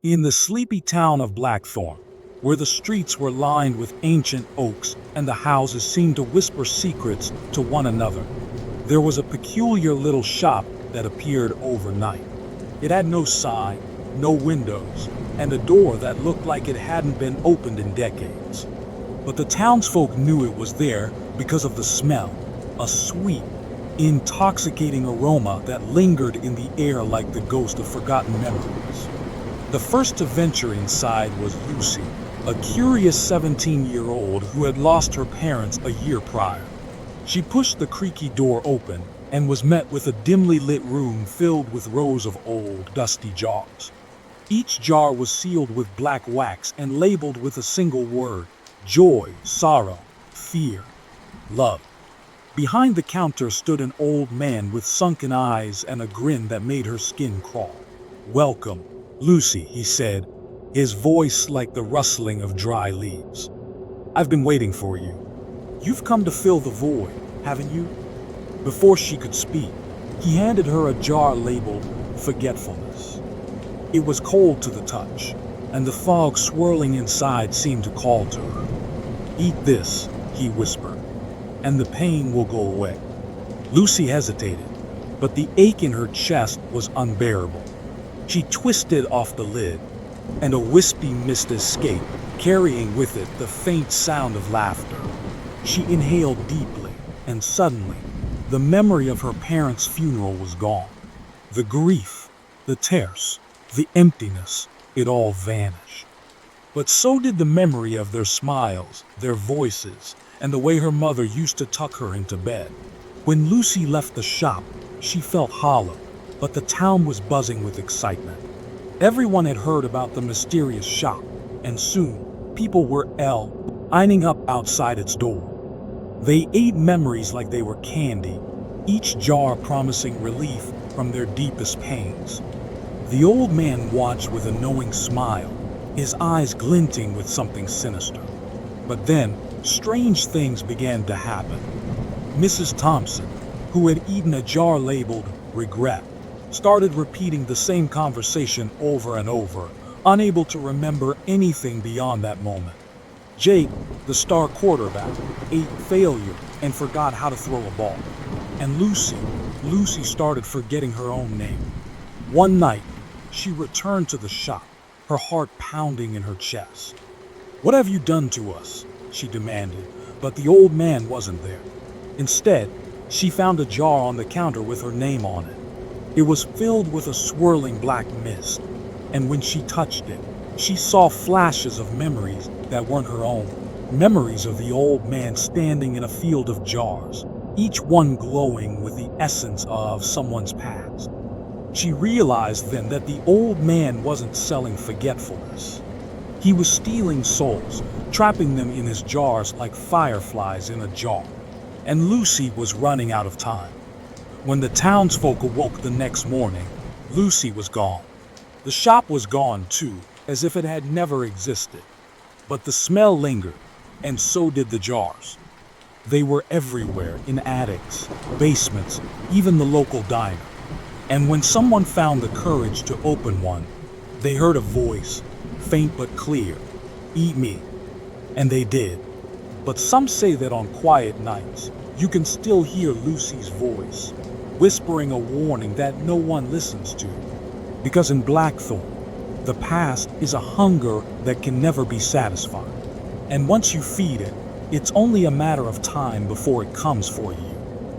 In the sleepy town of Blackthorn, where the streets were lined with ancient oaks and the houses seemed to whisper secrets to one another, there was a peculiar little shop that appeared overnight. It had no sign, no windows, and a door that looked like it hadn't been opened in decades. But the townsfolk knew it was there because of the smell, a sweet, intoxicating aroma that lingered in the air like the ghost of forgotten memories. The first to venture inside was Lucy, a curious 17-year-old who had lost her parents a year prior. She pushed the creaky door open and was met with a dimly lit room filled with rows of old, dusty jars. Each jar was sealed with black wax and labeled with a single word: joy, sorrow, fear, love. Behind the counter stood an old man with sunken eyes and a grin that made her skin crawl. "Welcome, Lucy," he said, his voice like the rustling of dry leaves. "I've been waiting for you. You've come to fill the void, haven't you?" Before she could speak, he handed her a jar labeled forgetfulness. It was cold to the touch, and the fog swirling inside seemed to call to her. "Eat this," he whispered, "and the pain will go away." Lucy hesitated, but the ache in her chest was unbearable. She twisted off the lid, and a wispy mist escaped, carrying with it the faint sound of laughter. She inhaled deeply, and suddenly, the memory of her parents' funeral was gone. The grief, the tears, the emptiness, it all vanished. But so did the memory of their smiles, their voices, and the way her mother used to tuck her into bed. When Lucy left the shop, she felt hollow, but the town was buzzing with excitement. Everyone had heard about the mysterious shop, and soon, people were lining up outside its door. They ate memories like they were candy, each jar promising relief from their deepest pains. The old man watched with a knowing smile, his eyes glinting with something sinister. But then, strange things began to happen. Mrs. Thompson, who had eaten a jar labeled regret, started repeating the same conversation over and over, unable to remember anything beyond that moment. Jake, the star quarterback, ate failure and forgot how to throw a ball. And Lucy started forgetting her own name. One night, she returned to the shop, her heart pounding in her chest. "What have you done to us?" she demanded, but the old man wasn't there. Instead, she found a jar on the counter with her name on it. It was filled with a swirling black mist, and when she touched it, she saw flashes of memories that weren't her own. Memories of the old man standing in a field of jars, each one glowing with the essence of someone's past. She realized then that the old man wasn't selling forgetfulness. He was stealing souls, trapping them in his jars like fireflies in a jar. And Lucy was running out of time. When the townsfolk awoke the next morning, Lucy was gone. The shop was gone too, as if it had never existed. But the smell lingered, and so did the jars. They were everywhere, in attics, basements, even the local diner. And when someone found the courage to open one, they heard a voice, faint but clear, "Eat me." And they did. But some say that on quiet nights, you can still hear Lucy's voice, whispering a warning that no one listens to. Because in Blackthorn, the past is a hunger that can never be satisfied. And once you feed it, it's only a matter of time before it comes for you.